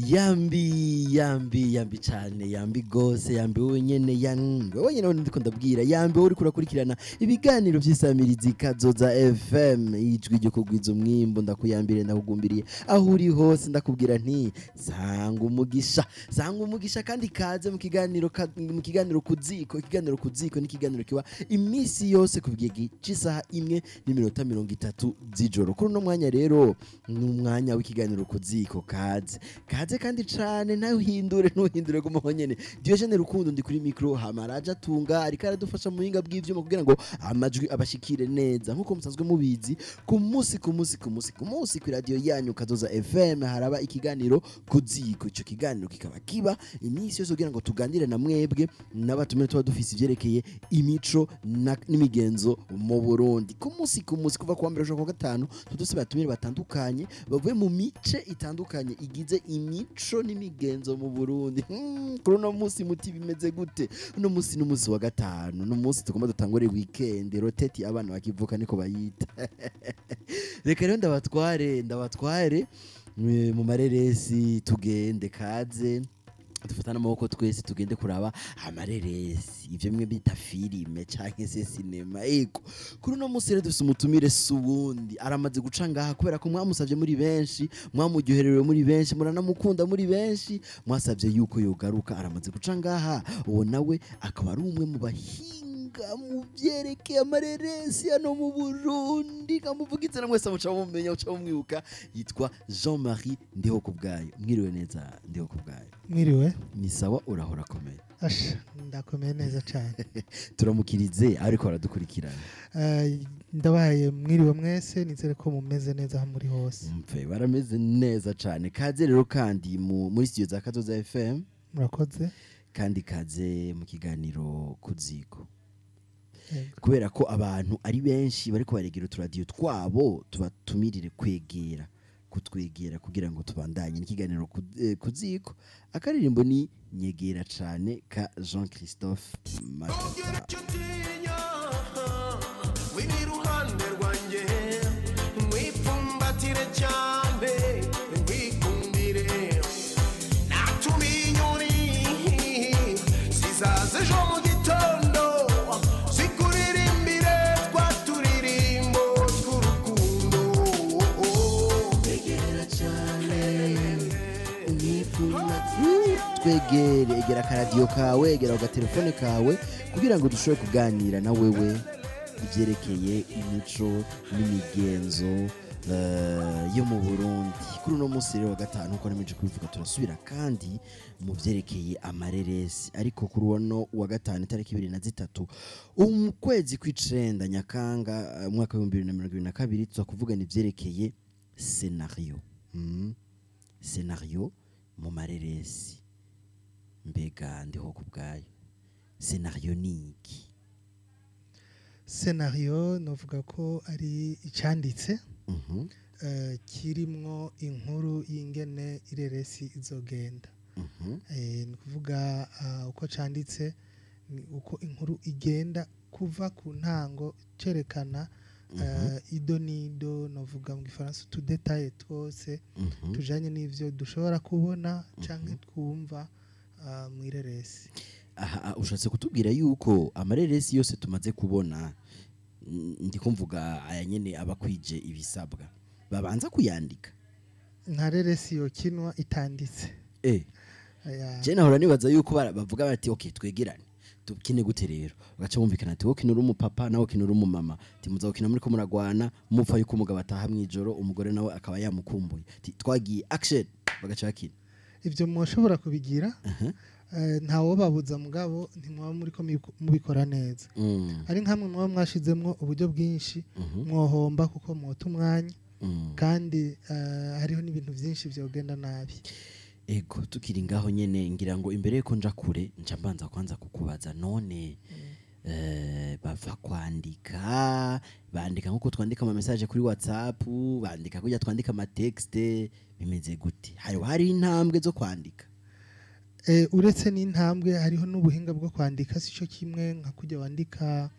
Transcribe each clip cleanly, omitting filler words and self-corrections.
yambi cyane yambi gose yambi wenyene wenyene ndiko ndabwira yambi uri kurakurikirana ibiganiro by'isamirizi Kazoza FM ijwi ryo kugwiza umwimbo ndakuyambire ndakugumbiriye aho uri hose ndakubwira nti sanga umugisha kandi kaze mu kiganiro KU.ZÍKO ikiganiro KU.ZÍKO ni kiganiro kiba iminsi yose kuvigiye cy'isaha 1:30 z'ijoro kuri no mwanya rero n'umwanya w'ikiganiro KU.ZÍKO kaze kandi cyane ntuhindure gumaho nyene Diogene Rukundo ndi kuri micro hamaraja tunga ariko aradufasha mu buhinga bw'ivyuma kugira ngo amajwi abashikire neza nkuko musanzwe mubizi ku munsi ku radio yanyu Kazoza FM haraba ikiganiro KU.ZÍKO ico kiganiro kikaba kiba iminsi yose kugira ngo tuganire na mwebwe n'abatumire tuba dufise ivyerekeye imico n'imigenzo mu Burundi ku munsi kuva kwa mbere kwa gatanu tudose batumire batandukanye bavuye mu mice itandukanye igize imico n'imigenzo mu Burundi kuri no munsi muti bimeze gute uno munsi n'umunsi wa gatanu no munsi tugomba dutangore weekend roteti abana bakivuka niko bayita reka rero ndabatware mu mareresi tugende kaze dufatana amaboko twese tugende kuraba amareresi ivyo mwe bita filime canke se cinema ego kuri no munsi rero dufise umutumire subundi aramaze guca ngaha kubera ko mwamusavye muri benshi mwamuryoherewe muri benshi muranamukunda muri benshi mwasavye yuko yogaruka aramaze guca ngaha uwo nawe akaba ari umwe mu bahinga mu vyerekeye amareresi hano mu Burundi kamuvugitse namwe samuca mumenya uca mumwibuka yitwa Jean-Marie Ndihokubwayo mwiriwe neza Ndihokubwayo mwiriwe ni sawa urahora komeye ndakomeye neza cyane turamukirize ariko baradukurikirana ndabaye mwiriwe mwese nizere ko mumeze neza muri hose mpe barameze neza cyane kaze rero kandi muri studio za Kazoza FM murakoze kandi kaze mu kiganiro KU.ZÍKO kubera ko abantu ari benshi bariko baregera uturadio twabo tubatumirire kutwegera kugira ngo tubandanye n'ikiganiro KU.ZÍKO akaririmbo ni nyegera cane ka Jean Christophe Matata wiruhande rwanjye mwipfumbatire cyane wikundire natuminyuri sizaze ejo mu gitondo zikuririmbire twaturirimbo tw'urukundo nyegera cane egera akaradio kawe egera agatelefone kawe kugira ngo dushobore kuganira na wewe ivyerekeye imico n'imigenzo yo mu Burundi kuri uno munsi rero wa gatanu uko nemeje kubivuga turasubira kandi mu vyerekeye amareresi ariko kuri uno wa gatanu itariki 23 ukwezi kw'icenda Nyakanga umwaka wa 2022 tuzakuvugana ivyerekeye scenario mu mareresi mbega Ndihokubwayo scenario niki scenario novuga ko ari icanditse kirimwo inkuru y'ingene ireresi izogenda ni kuvuga uko canditse uko inkuru igenda kuva ku ntango cerekana ido nido novuga mu gifaransa tu detail twose tujanye n'ivyo dushobora kubona canke twumva mu ireresi ushatse kutubwira yuko amareresi yose tumaze kubona ndikumvuga aya nyene abakwije ibisabwa babanza kuyandika nta reresi yo kinwa itanditse je nahora nibaza yuko bavuga bati okay twegerane tukine gute rero ugaca bumvikana ati wowe kinura umupapa nawe kinura umumama timuza gukina muri ko muragwana mupfa yuko umugabo ataha mwijoro umugore nawe akaba yamukumbuye twagiye action bagaca bakina ivyo mushobora kubigira ntawo babuza mugabo ntimwa muri ko mubikora neza ari nkamwe mwa mwashizemwo uburyo bwinshi mwohomba kuko mwota umwanya kandi hariho n'ibintu byinshi byogenda nabi ego tukiri ngaho nyene ngira ngo imbere yuko nja kure nca mbanza kwanza kukubaza none bava kwandika bandika nkuko twandika ama message kuri WhatsApp bandika kujya twandika ama text bimeze gute hari intambwe zo kwandika uretse n'intambwe hariho n'ubuhinga bwo kwandika sico kimwe nka kujya wandika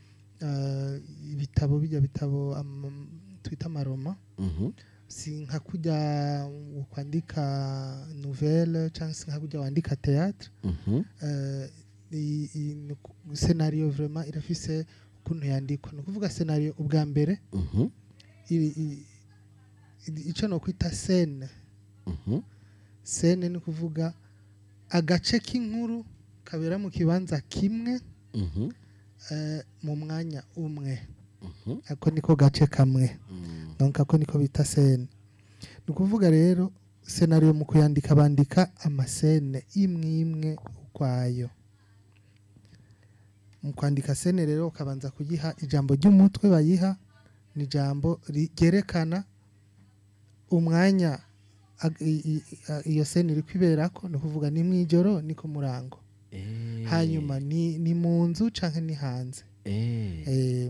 ibitabo bijya bitabo twita amaroma si nka kujya kwandika nouvelle cyangwa se nka kujya wandika théâtre scenario vraiment irafise ukuntu yandikwa no kuvuga scenario ubwa mbere ico no kwita scène scène ni kuvuga agace k'inkuru kabera mu kibanza kimwe mu mwanya umwe ako niko gace kamwe donc ako niko bita scène ni kuvuga rero scenario mu kuyandika bandika amascène imwe ukwayo mu kwandika scène rero ukabanza kugiha ijambo ry'umutwe bayiha ni jambo ryerekana umwanya iyo scène iri kwiberako no kuvuga ni mwijoro ni ku murango hanyuma ni mu nzu canke ni hanze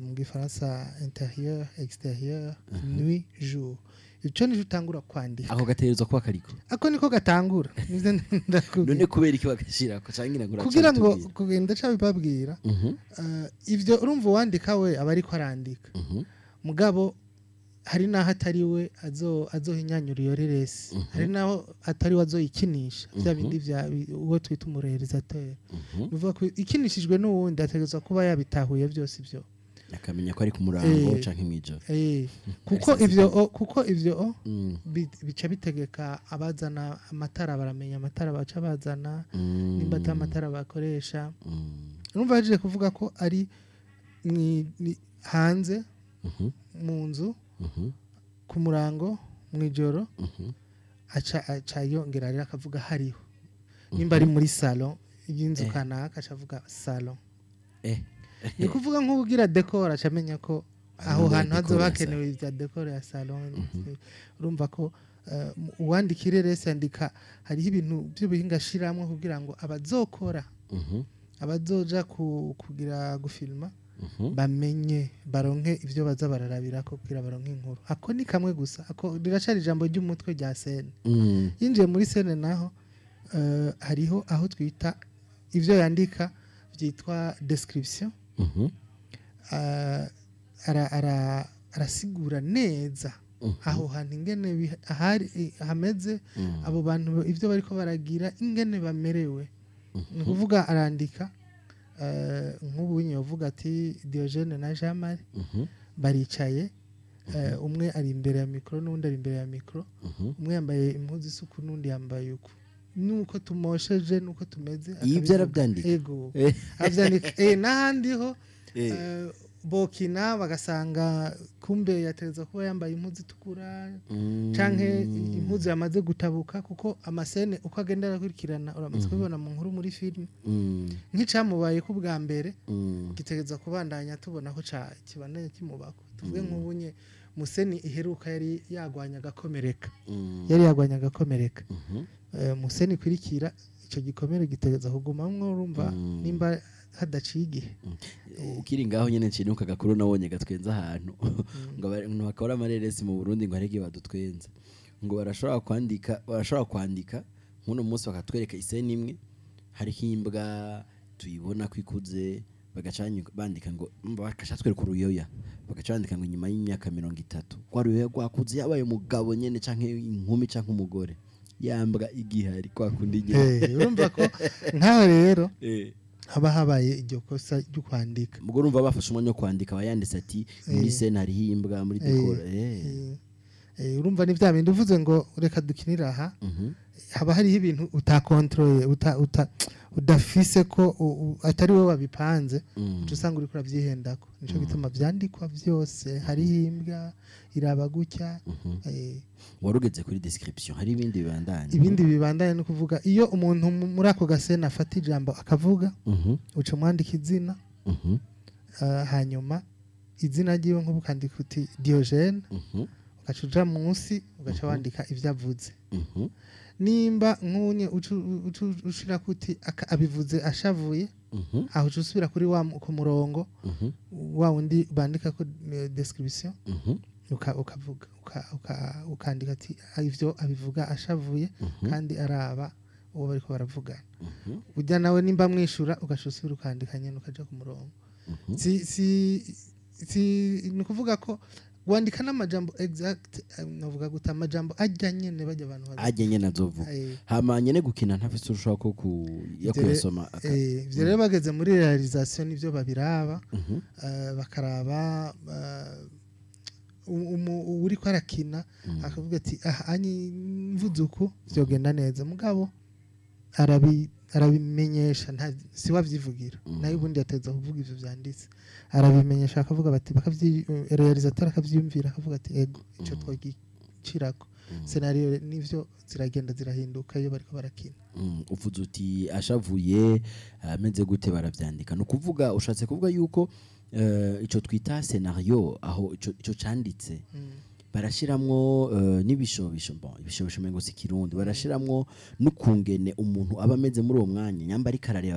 mu gifaransa intérieur extérieur nuit jour ico ni utangura kwandika aho gaterezwa kuba kariko ako niko gatangura none kubera iki bagashirako cangira ngura kugira ngo kugenda cabibabwira ivyo urumva wandika we abari ko arandika mugabo hari naho atari we azohinyanyura iyo reresi hari naho atari we azoyikinisha bya bindi vya uwo twita umurealisateur bivuga ko ikinishijwe n'uwundi ategezwa kuba yabitahuye byose ibyo akamenya ko ari ku murango canke mwijoro kuko ivyo bica bitegeka abazana amatara baramenya amatara baca bazana nimba ata amatara bakoresha urumva yaje kuvuga ko ari hanze mu nzu ku murango mwijoro aca yongera rero akavuga hariho nimba ari muri salon y'inzu kanaka acavuga salon ni kuvuga nk'ubugira decor acamenya ko aho hantu hazoba hakenewe ibya decor ya salon urumva ko uwandikire rese yandika hariho ibintu by'ubuhinga ashiramwe kugira ngo abazokora abazoja kugira gufilma bamenye baronke ivyo baza bararabira ko kugira baronke inkuru ako ni kamwe gusa ako riracari ijambo ry'umutwe rya scène yinjiye muri scène naho hariho aho twita ivyo yandika byitwa description arasigura neza aho hantu ingene hameze abo bantu ivyo bariko baragira ingene bamerewe ni kuvuga arandika nk'ubu nyovuga ati Diogene na Jamari baricaye umwe ari imbere ya mikro n'undi ari imbere ya mikro umwe yambaye impuzu isuku n'undi yambaye uko nuko tumosheje nuko tumeze ibyo arabyandika ego abyandika n'ahandi ho bokina bagasanga kumbe yatereza kuba yambaye impuzu itukura canke impuzu yamaze gutabuka kuko amasene uko agenda arakurikirana uramaze kubibona mu nkuru muri film nk'icamubaye ku bwa mbere gitegeza kubandanya tubona ko kibandanya kimubako tuvuge nk'ubunye museni iheruka yari yagwanya agakomereka museni kwirikira ico gikomere gitegeza kugumamwo urumva nimba hadaciye igihe ukiri ngaho nyene ncinuka gakuru nabonye gatwenza ahantu ngo abantu bakora amareresi mu Burundi ngo arege badutwenza ngo barashobora kwandika nk'uno munsi bakatwereka iseni imwe hari himbwa tuyibona kwikuze bagacanye bandika ngo bakashatwereka uruyoya bagacandika ngo nyuma y'imyaka 30 kwa ruyoya gwakuze yabaye umugabo nyene canke inkumi canke umugore yambwa igihari kwa kundi nyene urumva ko nkaho rero haba habaye iryo kosa ryo kwandika mugo urumva bafashe umwanya wo kwandika bayanditse ati muri scenari himbwa muri decor urumva ni vya bindi uvuze ngo reka dukinira aha haba hari ibintu utakontrole udafise ko atari wowe wabipanze usanga uri kuravyihendako nico gituma vyandikwa vyose hari himbwa iraba gutya warugeze kuri description hari ibindi bibandanye no kuvuga iyo umuntu muri ako gasena afata ijambo akavuga uca mwandika izina hanyuma izina ryiwe nk'ubu kandika uti Diogene ugacuja munsi ugaca wandika ivyo avuze nimba nkunye ushira kuti abivuze ashavuye aho usubira kuri ku murongo wa undi bandika ko description ukavuga ukandika ati ivyo abivuga ashavuye kandi araba uwo bariko baravuga ujya nawe nimba mwishura ugashusubira ukandika nyene ukaja ku murongo si nukuvuga ko wandika n'amajambo exact navuga guta amajambo ajyanye ne bajya abantu ajyanye nazovuga hamanye ne gukina ntafise urushaka ko yakuyasoma ivyo rero bageze muri realisation nivyo babiraba bakaraba uri ko arakina akavuga ati anyi mvuzuko vyogenda neza mugabo arabimenyesha nta si wavyivugira nayo ubundi yateza kuvuga ivyo vyanditse arabimenyesha akavuga bati realisateur akavyumvira akavuga ati ego ico twogicirako scenario nivyo ziragenda zirahinduka iyo bariko barakina uvuze uti ashavuye ameze gute baravyandika no kuvuga ushatse kuvuga yuko ico twita scenario aho ico canditse barashiramwo n'ibishobisho ibishobisho mengo sikirundi barashiramwo n'ukungene umuntu aba ameze muri uwo mwanya nyamba ari karare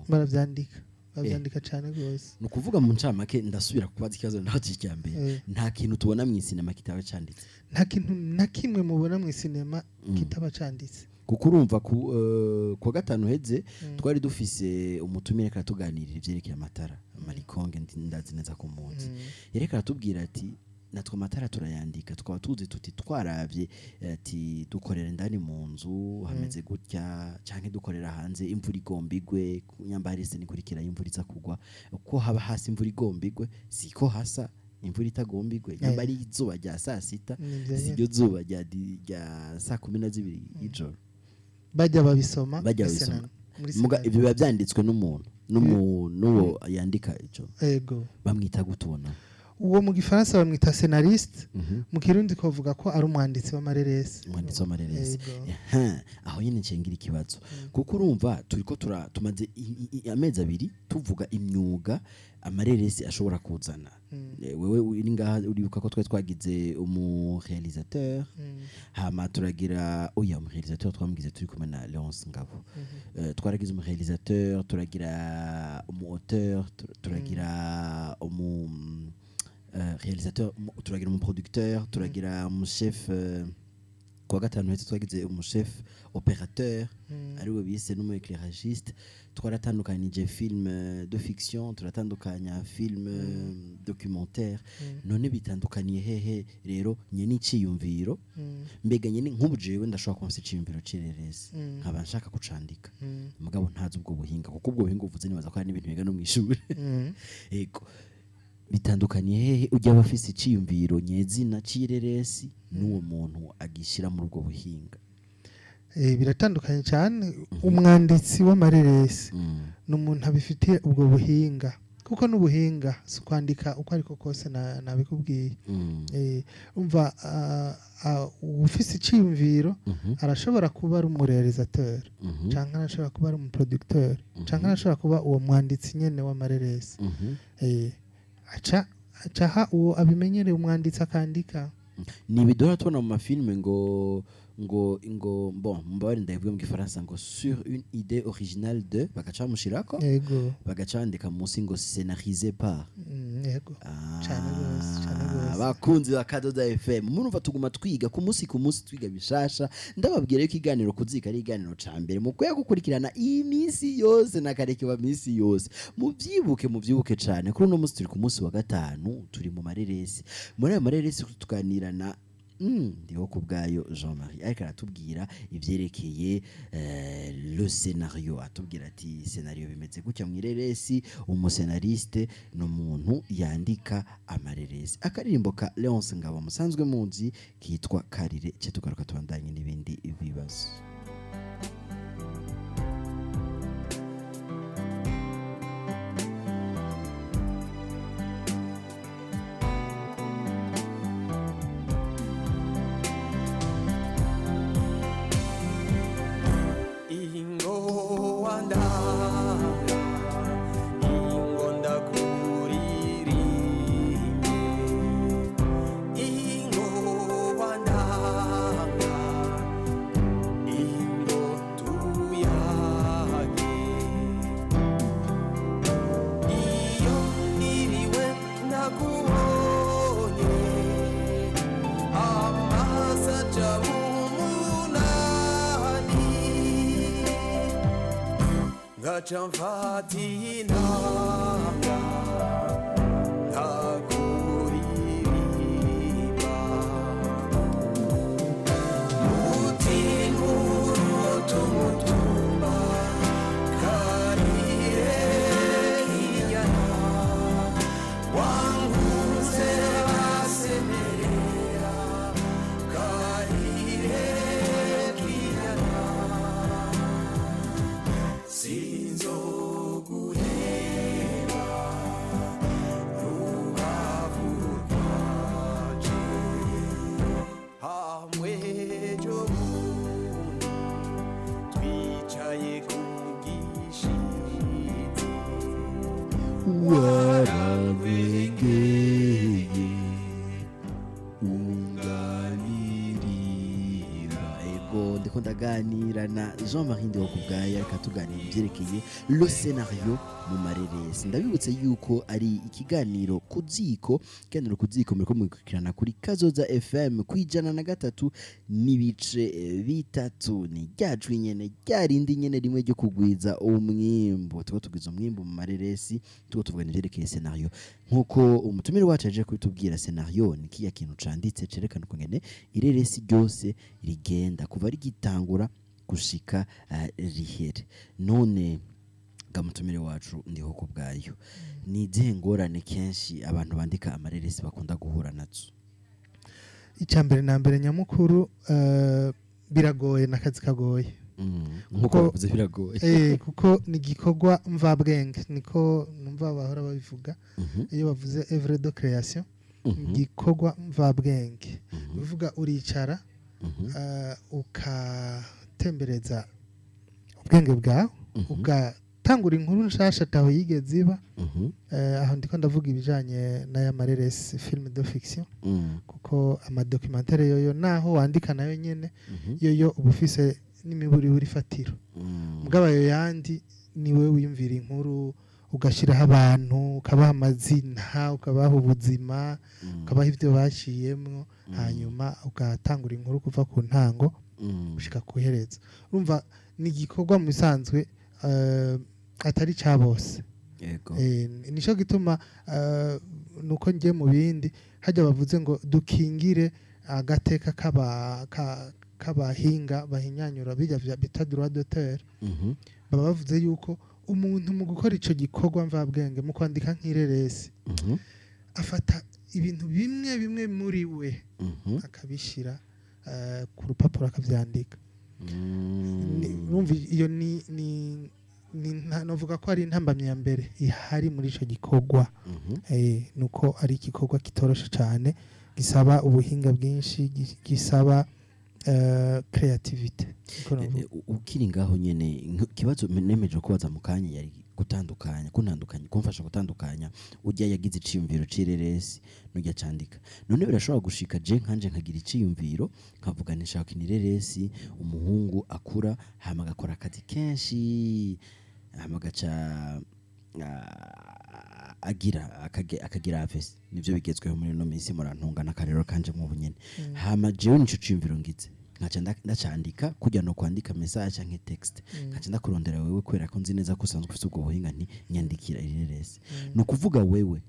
baravyandika cyane gose no kuvuga mu ncamake ndasubira kubaza ikibazo naho cyambere nta kintu tubona mu sinema kitaba canditse nta kintu na kimwe mubona mu sinema kitaba canditse kuko urumva ku gatanu heze twari dufise umutumire karatuganirira ivyerekeye amatara marikonge ndazi neza ku munsi yerekana tubwira ati natwe amatara turayandika twaba tuzi tuti twaravye ati dukorera ndani mu nzu hameze gutya canke dukorera hanze imvura igombigwe nyamba harese nikurikira imvura iza kugwa uko haba hasi imvura igombigwe siko hasa imvura itagombigwe nyamba ari izuba rya saa sita siryo zuba rya saa 12 y'ijoro bajya babisoma muga ibyo biba byanditswe n'umuntu n'uwo yandika ico ego bamwita gutubona uwo mu gifaransa bamwita scenariste mu kirundi kovuga ko ari umwanditsi w'amareresi aho nyine cengira ikibazo kuko urumva turiko tumaze amezi abiri tuvuga imyuga amareresi ashobora kuzana wewe uri ngaha uribuka ko twagize umu réalisateur hama turagira umu réalisateur twamugize turi kumwe na Leonce Ngabo twaragize umu réalisateur turagira umu auteur turagira umu réalisateur turagira umu producteur turagira umu chef kwa gatanu hetse twagize umu chef opérateur ariwe bise n'umu éclairagiste twaratandukanye film de fiction turatandukanya film documentaire none bitandukaniye hehe rero nye n'iciyumviro mbega nye nk'ubu jewe ndashobora kumva iciyumviro cirerese nkaba nshaka kucandika mugabo ntazi ubwo buhinga kuko ubwo buhinga uvuze nibaza ko ari n'ibintu biga no mw'ishuri yego bitandukaniye hehe ujya bafise iciyumviro nyezina cireresi n'uwo muntu agishira muri ubwo buhinga biratandukanye cyane umwanditsi w'amareresi n'umuntu abifitiye ubwo buhinga kuko n'ubuhinga si kwandika uko ariko kose nabikubwiye umva ufise iciyumviro arashobora kuba ari umurealisateur canke arashobora kuba ari umuproducteur canke arashobora kuba uwo mwanditsi nyene w'amareresi acaha uwo abimenyereye umwanditsi akandika ni bidora tubona mu mafilme ngo bon mbari ndavuye mu gifaransa ngo sur une idée originale de bagaca mushirako yego bagaca andika munsi ngo scénarisé par yego cyane gose bakunzi ba Kazoza FM murumva tuguma twiga ku munsi twiga bishasha ndababwira yuko iganiro kuzika ari iganiro ca mbere mu kwe gukurikirana iminsi yose na kareke wa minsi yose muvyibuke cyane kuri no munsi turi ku munsi wa gatanu turi mu mareresi muri ayo mareresi tuganirana Ndihokubwayo Jean-Marie ariko aratubwira ivyerekeye le scénario atubwira ati scénario bimeze gutya mwireresi umuscenariste no muntu yandika amareresi akaririmbo ka Leonce Ngabo musanzwe munzi kitwa Karire cyo tugaruka tubandanye n'ibindi bibazo Chamfatina Takuririmba wararengeye unganirira. Ego ndiko ndaganira na Jean-Marie Ndihokubwayo ariko tuganira ivyerekeye le scénario mu mareresi. Ndabibutse yuko ari ikiganiro kuziko muriko mukurikirana kuri Kazoza FM kwijana na gatatu n'ibice bitatu. Ni ryajwi nyene ryarindi nyene rimwe ryo kugwiza umwimbo. Tuko tugwiza umwimbo mu mareresi, tuko tuvugana ivyerekeye scénario. Nkuko umutumire wacu aje kutubwira scénario ni kiya kintu canditse cerekana ukungene ireresi ryose rigenda kuva rigitangura gushika rihere. None gamutumire wacu Ndihokubwayo, ni izihe ngorane kenshi abantu bandika amareresi bakunda guhura nazo? Icyambere na mbere nyamukuru biragoye nakazi kagoye. Nkuko bavuze biragoye. Kuko ni gikorwa mvabwenge niko numva bahora babivuga. Iyo bavuze œuvre de création gikorwa mvabwenge. Bivuga uricara ukatembereza ubwenge bwawe ugatangura inkuru nshasha taho yigeze iba. Aho ndiko ndavuga ibijanye n'aya mareresi film de fiction, kuko amadocumentaire yoyo naho wandika nayo nyene yoyo ubufise n'imiburi buri fatiro. Mugabo ayo yandi niwe wiyumvira inkuru ugashiraho abantu ukabaha amazina ukabaha ubuzima ukabaha ivyo bashiyemwo hanyuma ugatangura inkuru kuva ku ntango gushika kuhereza. Urumva ni gikorwa mu bisanzwe atari cabose. Yego. Nico gituma nuko ngiye mu bindi hajya bavuze ngo dukingire agateka kabahinga bahinyanyura bijya bita droit d'auteur. Baba bavuze yuko umuntu mu gukora ico gikorwa mvabwenge mu kwandika nk'ireresi afata ibintu bimwe muri we akabishira ku rupapuro akavyandika. Urumva iyo ni novuga ko ari intambamye ya mbere ihari muri ico gikorwa. Nuko ari igikorwa kitoroshe cyane gisaba ubuhinga bwinshi gisaba creativity. Ukiri ngaho nyene kibazo nemeje kubaza mu kanya yari gutandukanya kumfasha gutandukanya ujya yagize iciyumviro cireresi nujya candika. None birashobora gushika je nkanje nkagira iciyumviro nkavuga nishaka inireresi umuhungu akura hama gakora akazi kenshi hama gaca akagira afese. Nivyo bigezweho muri no minsi murantunga nakarero kanje mu bunyene. Hama jewe nico ciyumviro ngize nkaca ndacandika kujya no kwandika message canke text nkaca ndakurondera wewe kwera ko nzi neza ko usanzwe ufite ubwo buhinga nti nyandikira ireresi. No kuvuga wewe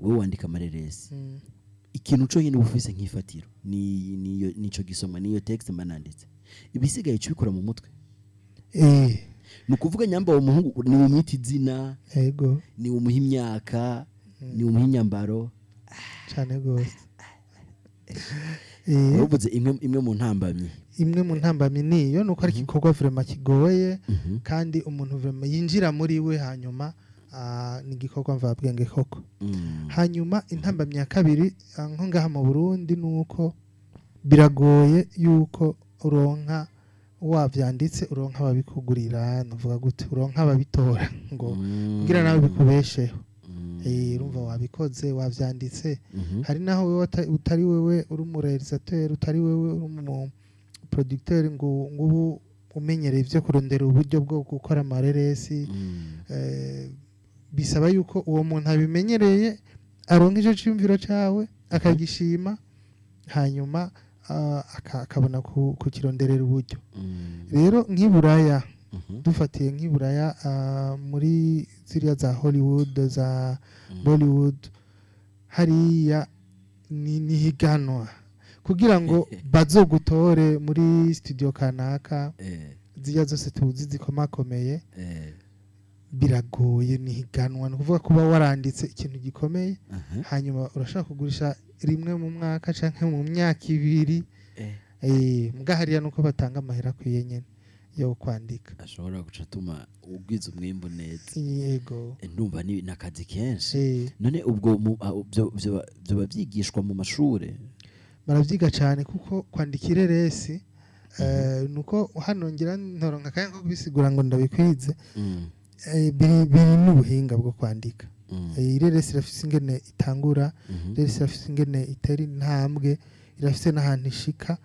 wandika amareresi ikintu cyo nyine ufise nk'ifatiro nico gisoma niyo text mananditse ibisigaye cubikora mu mutwe. No kuvuga nyamba umuhungu ni umwita izina. Yego. Ni umuha imyaka ni umuha inyambaro cyane gose. Ubuze imwe mu ntambamye niyo nuko ari igikorwa vraiment kigoye kandi umuntu vraiment yinjira muri we hanyuma ni igikorwa mvabwenge koko. Hanyuma intambamye ya kabiri nko ngaha mu Burundi nuko biragoye yuko uronka wavyanditse uronka ababikugurira novuga gute uronka ababitora ngo ngira nawe bikubesheho. Urumva wabikoze wavyanditse hari naho wewe utari wewe uri mu realisateur utari wewe uri mu producteur ngo umenyereye ivyo kurondera uburyo bwo gukora amareresi. Bisaba yuko uwo muntu abimenyereye aronka ico cyumviro cawe akagishima hanyuma akabona kukironderera uburyo. Rero nk'iburaya dufatiye nk'iburaya muri ziriya za Hollywood za Bollywood hariya ni higanwa kugira ngo bazogutore muri studio kanaka ziriya zose tuzi zikomakomeye. Biragoye ni higanwa no kuvuga kuba waranditse ikintu gikomeye hanyuma urashaka kugurisha rimwe mu mwaka canke mu myaka ibiri. Mugahariya nuko batanga amahera kwiye nyene yo kwandika ashobora gucatuma ubwiza umwimbo neza. Yego. Ndumva ni nakazi kenshi. None ubwo byo bavyigishwa mu mashure baravyiga cyane kuko kwandika ireresi nuko hano ngira ntoronka kandi ko bisigura ngo ndabikwize biri n'ubuhinga bwo kwandika. ireresi irafise ingene itangura ireresi irafise ingene itera intambwe irafise n'ahantu ishika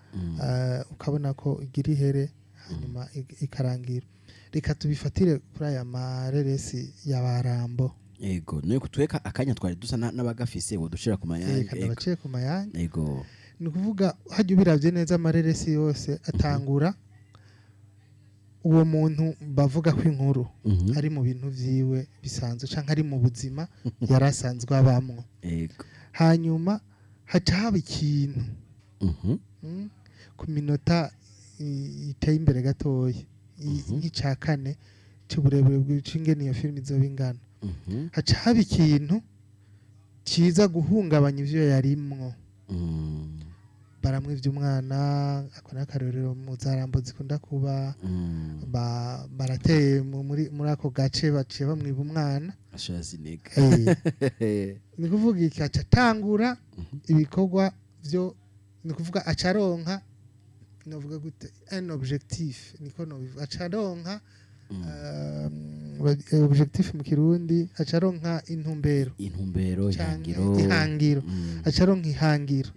ukabona ko igira ihere hanyuma ikarangira reka tubifatire kuri aya mareresi y'abarambo yego niyo kutweka akanya twari dusa n'abagafise wo dushira ku mayange kandi baciye ku mayange yego ni ukuvuga hajya ubiravye neza amareresi yose atangura uwo muntu bavuga ko inkuru ari mu bintu vyiwe bisanzwe canke ari mu buzima yarasanzwe abamwo yego hanyuma haca haba ikintu ku minota iteye imbere gatoya nk'ica kane c'uburebure bw'ingene iyo filime izoba ingana haca haba ikintu kiza guhungabanya ivyo yarimwo baramwivye umwana ako n'akarorero mu zarambo zikunda kuba barateye muri ako gace baciye bamwiba umwana ashaziniga ni kuvuga iki aca atangura ibikorwa vyo ni kuvuga acaronka novuga gute un objectif niko nobivuga acaronka objectif mu kirundi acaronka intumbero ihangiro acaronka ihangiro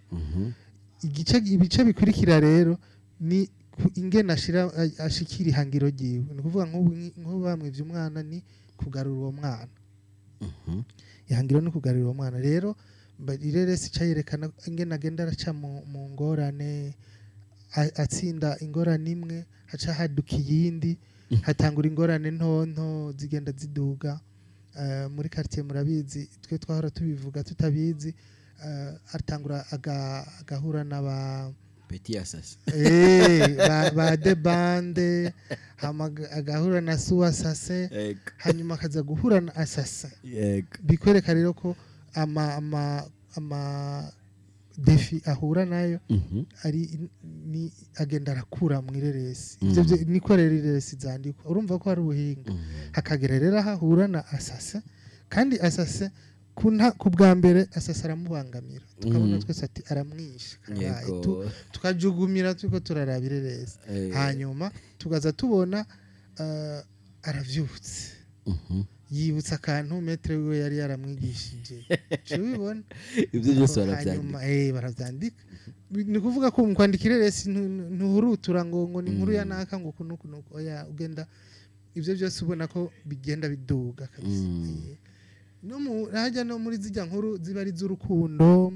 ibice bikurikira rero ni ingene ashikira ihangiro ryiwe ni kuvuga nk'ubu bamwivye umwana ni kugarura uwo mwana ihangiro ni kugarura uwo mwana rero ireresi cayerekana ingene agenda araca mu ngorane atsinda ingorane imwe haca haduka iyindi hatangura ingorane ntonto zigenda ziduga muri quartier murabizi twe twahora tubivuga tutabizi atangura agahura n'aba petit assassin ba de bande agahura na su assassin hanyuma akaza guhura na assassin bikwereka rero ko ama defi ahura nayo ari ni agenda arakura mu ireresi ivyo niko rero ireresi zandikwa urumva ko ari ubuhinga hakagera rero ahahura na assassin kandi assassin ku bwa mbere assassin aramubangamira tukabona twese ati aramwisha tukajugumira turiko turaraba ireresi hanyuma tugaza tubona aravyutse yibutsa akantu metre wiwe yari yaramwigishije cubibona ivyo byose baravyandika baravyandika ni kuvuga ko mu kwandika ireresi ntuhurutura ngo ni inkuru ya naka ngo kunuku oya ugenda ivyo byose ubona ko bigenda biduga kabisa no hajya no muri zijya nkuru ziba ari z'urukundo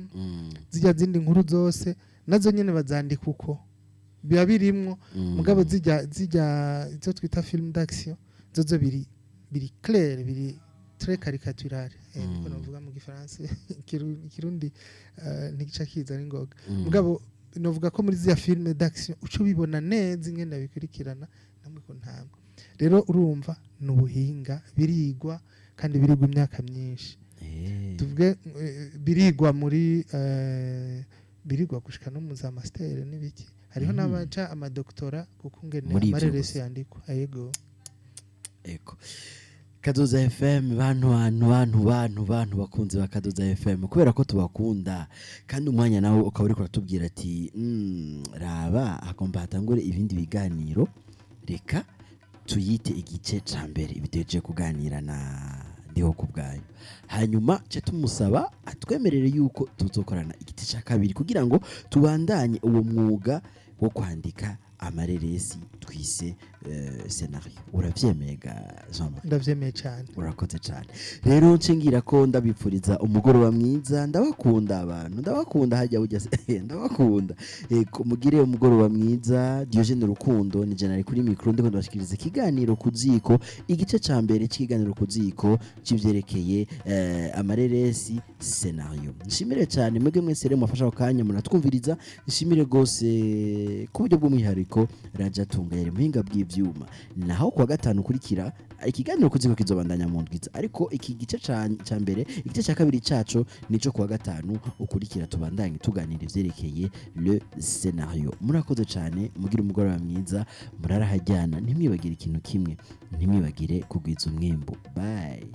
zijya zindi nkuru zose nazo nyene bazandika uko biba birimwo mugabo zijya izo twita film d'action zozo biri clair biri très caricatural niko novuga mu gifaransa ikirundi ntigica kiza n'ingoga mugabo novuga ko muri zya film d'action uco bibona neza ingene bikurikirana namwe ko ntabwo rero urumva n'ubuhinga birigwa kandi birigwa imyaka myinshi tuvuge birigwa muri birigwa gushika no mu za master n'ibiki hariho n'abaca amadoktora kuko ngene amareresi yandikwa yego Kazoza FM bantu bakunze ba Kazoza FM kubera ko tubakunda kandi umwanya nawe ukaba uri kuratubwira ati raba agomba hatangure ibindi biganiro reka tuyite igice ca mbere ibiteje kuganira na Ndihokubwayo hanyuma cyo tumusaba atwemerere yuko tuzokorana igiti ca kabiri kugira ngo tubandanye uwo mwuga wo kwandika amareresi twise scenario uravyemega Jean ndavyemeye cyane urakoze cyane rero nshingira ko ndabipfuriza umugoroba mwiza ndabakunda abantu ndabakunda hajya ujya ndabakunda mugire umugoroba mwiza Diogene Rukundo ni general kuri micro ndiko ndabashikiriza ikiganiro kuziko igice ca mbere cy'ikiganiro kuziko civyerekeye amareresi scenario nshimire cyane mwebwe mwese rero mwafasha akanya munatwumviriza nshimire gose ku buryo bw'umwihariko raja tunga yari muhinga bw'ivyuma naho kwa gatanu kurikira ikiganiro kuziko kizobandanya mu ndwiza ariko iki gice ca mbere igice ca kabiri caco nico kwa gatanu ukurikira tubandanye tuganira ivyerekeye le scenario murakoze cyane mugira umugoroba mwiza murara hajyana ntimwibagire ikintu kimwe ntimwibagire kugwiza umwembo bye